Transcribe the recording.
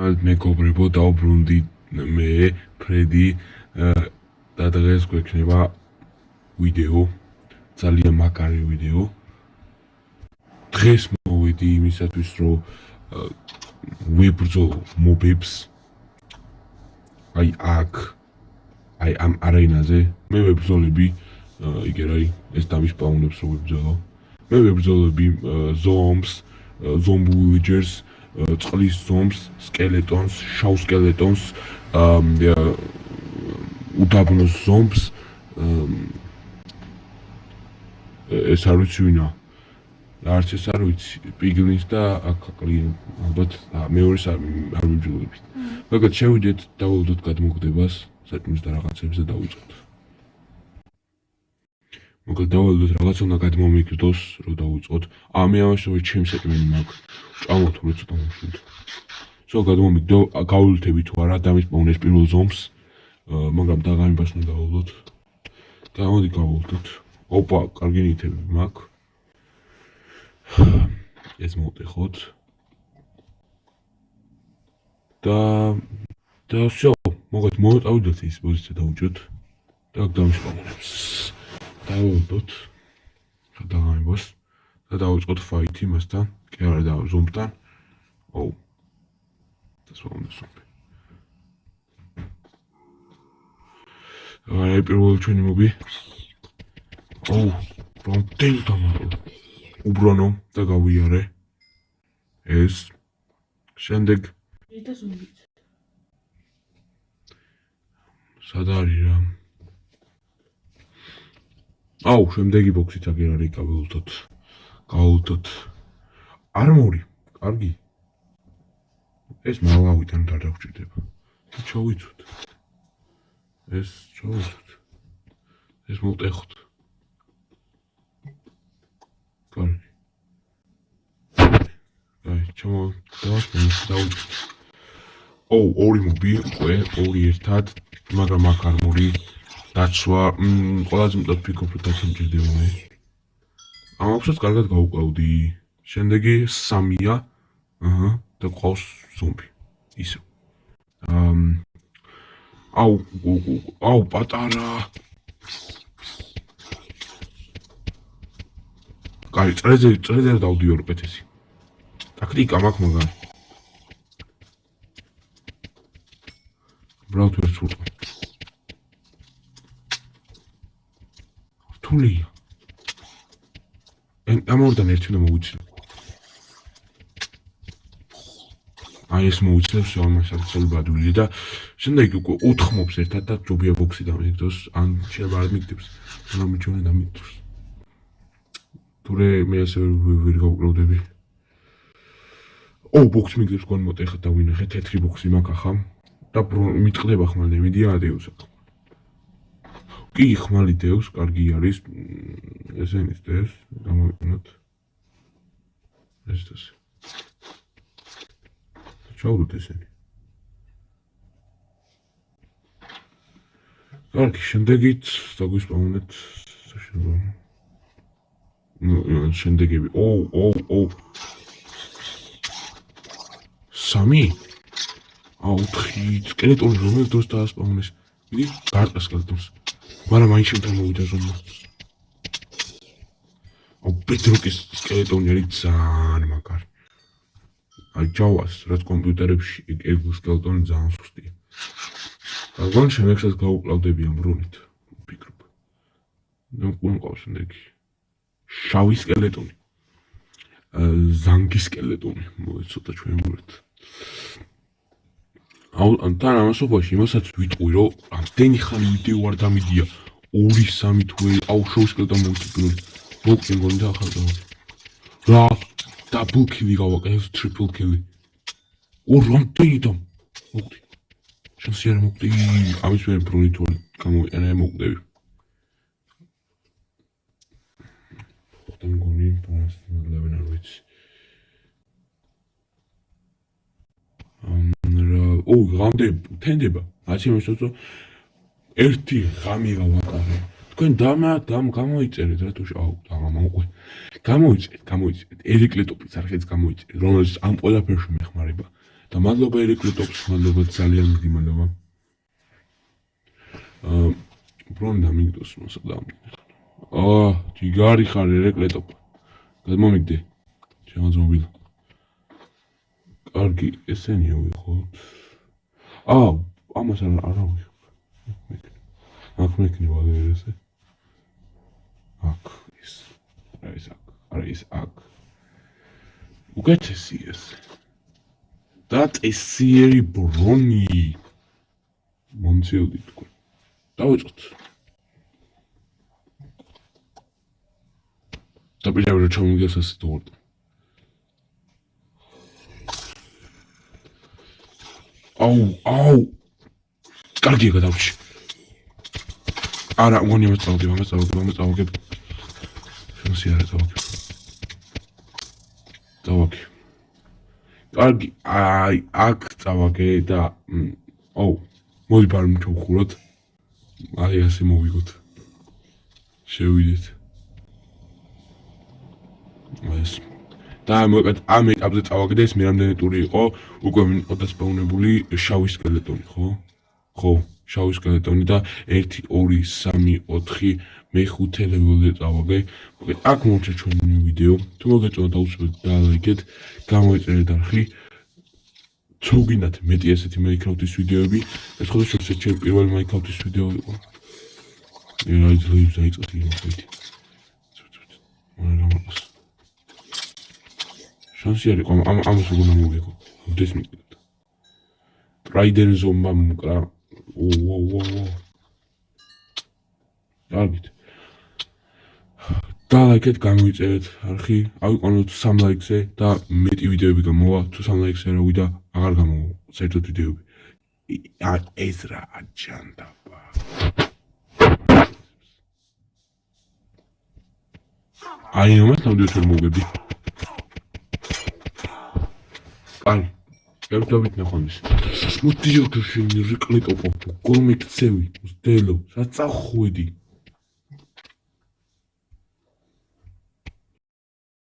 მეგობრებო, დავბრუნდი მე, ფრედი და დღეს გვექნება ვიდეო, ძალიან მაგარი ვიდეო. დღეს მოვედი იმისათვის, რომ ვებრძოლო მობებს. აი აქ, აი ამ არენაზე მე ვებრძოლები, იგერაი, ეს დამისპაუნებს რომ ვებრძოლო. მე ვებრძოლები ზომბს, ზომბ ვილეჯერს, წყლის ზომბს, სკელეტონს, შავ სკელეტონს, უდაბნოს ზომბს, ეს არ ვიცი ვინა. არც ეს არ ვიცი, პიგლინს და აკაკლიენ, ალბათ მეორეს არ ვიბრძოლებთ. მაგრამ შევიდეთ, დავუვდოთ გადმოგვდებას, საჭმის და რაღაცებს და დავიწყოთ. მოკლედ დავუვდოთ რაღაც უნდა გადმომიგდოს, რომ დავიწყოთ. მე ამასოდეს ჩემი საჭმელი მაქვს. ჭამოთ რომ ცოტა მოშინდ. გადმომიგდო, გავულთები თუ არა, დამისპაუნეს პირველ ზომბს, მაგრამ დაღამებას უნდა დავუვდოთ. გამოდი გავულთოთ. ოპა, კარგი ნივთები მაქვს. ეს მოვტეხოთ. და всё, მოგეთ მოვიტავდეთ ის პოზიცია დავუჭოთ და დამისპაუნებს. დავუვდოთ. დაღამებას და დავიწყოთ ფაითი მასთან, კი არა და ზომბთან. ოუ. დასვამდა ზომბი. აი პირველი ჩვენი მობი. ოუ, რამდენი დამარო. უბრუნო და გავიარე. ეს შემდეგ და ზომბიც. სად არის რა? აუ, შემდეგი ბოქსით აგერ არის გავულთოთ. არმორი, კარგი. ეს მალავიდან არ დაგვჭირდება. ჩავიცვით. ეს ჩავიცვით. ეს მოვტეხოთ. კარგი. აი, დავიწყოთ. ოუ, ორი მობი, ორი ერთად, მაგრამ აქ არმორი დაცვა, ყველაზე მეტად ფიქრობ, რომ დაცვა მჭირდება მე. ამასაც კარგად გავუკლავდი. შემდეგი 3-ია. და ყავს ზომბი. ისე. აუ, პატარა. კაი, წრეზე დავდიო უკეთესი. ტაქტიკა მაქვს მაგარი. ბრალთ ვერ სულყო. რთულია. ამორიდან ერთი უნდა მოვიცილო. აი ეს მოვიცილებს ამას აბსოლუტურად და შემდეგ უკვე 4 მობს ერთად და ჯობია ბოქსი დამიგდოს, ან შეიძლება არ მიგდებს, მაგრამ მიჩვენე დამიგდოს. თურე მე ასე ვერ გავუკლავდები. ბოქსი მიგდებს გონ მოტეხა და ვინახე თეთრი ბოქსი მაქვს ახლა და მიტყდება ხმალ მედია ადეუს ახლა. კი, ხმალი დევს, კარგი არის. ესენის დევს, გამოვიყენოთ. ეს ასე. ჩაუდოთ ესენი. კარგი, შემდეგით დაგვისპაუნეთ საშუალო. შემდეგები. ოუ. 3? 4 სკელეტონი რომელ დროს დაასპაუნეს? მიდი, გარტყა სკელეტონს. მაგრამ მაინც შემთან მოვიდა ზომბა. ბედროკის სკელეტონი არის ძალიან მაგარი. აი ჯავას, რაც კომპიუტერებში ეგ სკელეტონი ძალიან სუსტია. მაგრამ შემდეგსაც გავუკლავდები ამ ბრუნით, ვფიქრობ. და მყავს შემდეგი. შავი სკელეტონი. ზანგი სკელეტონი, მოვეცოთა ჩვენ ვერთ. თან ამასობაში იმასაც ვიტყვი, რომ ამდენი ხანი ვიდეო არ დამიდია. 2-3 თუ შოუ სკელეტონი მოვიწვი. მოვკენ გონი და ახლა დავდი. რა, დაბლ კილი გავაკეთე, ტრიპლ კილი. რამდენი და მოვდი. შანსი არ მოვდი, ამის მე ბრუნით ვარ გამოვიყენე მოვდები. გონი პასტლევენ არ ვიცი. რამდენი თენდება. ასე მოსწო ერთი ღამე გავაკარე. თქვენ დამ გამოიწერეთ რა თუ გამოყვე. გამოიწერეთ. ერიკლეტოპის არხეთს გამოიწერეთ, რომელიც ამ ყველაფერში მეხმარება. და მადლობა ერიკლეტოპს, მადლობა ძალიან დიდი მადლობა. უბრალოდ დამიგდოს მოსადამ. ჯიგარი ხარ ერიკლეტოპ. გადმომიგდე. შემოძმობილ. კარგი, ესენია ვიხოთ. ამას არა ვიხოთ. აქ მეკნება ვერესე. აქ ის. არა ის აქ. უკეთესი ეს. და წესიერი ბრონი. მომწიოდით თქვენ. დავიწყოთ. და პირდაპირ ჩამოვიდეს ასე თორტ. აუ. კარგია გადავში. არა, მგონი ამას წავაგებ. შემოსი არა წავაგებ. დავაგე. კარგი, აქ წავაგე და მოდი ბარემ ჩავხუროთ. აი ასე მოვიგოთ. შევიდეთ. ეს და მოკეთ ამ ეტაპზე წავაგდე ეს მე რამდენი ტური იყო უკვე იყო დასპაუნებული შავი სკელეტონი ხო შავი სკელეტონი და 1 2 3 4 მე-5 ლეველზე წავაგე მოკეთ აქ მოვჩა ჩვენი ვიდეო თუ მოგეწონათ აუცილებლად დალაიქეთ გამოიწერეთ არხი თუ გინდათ მეტი ესეთი Minecraft-ის ვიდეოები ეს ხოლმე შევსეთ ჩემი პირველი Minecraft-ის ვიდეო იყო რა ძლივს დაიწყეთ იმოხეთი შანსი არ იყო ამას როგორ მოვიღო დეს მიყიდეთ ტრაიდენ ზომბა მოკრა კარგით და ლაიქეთ გამოიწერეთ არხი ავიყვანოთ 3 ლაიქზე და მეტი ვიდეოები გამოვა თუ 3 ლაიქზე არ ავიდა აღარ გამოვა საერთოდ ვიდეოები ეს რა აჯანდაბა აი ამას ნამდვილად ვერ მოგები აი, ერთობით ნახონდის. მოდიო თუ შენ რეკლეტოპო, გორმიქცევი, მძდელო, რა წახვედი.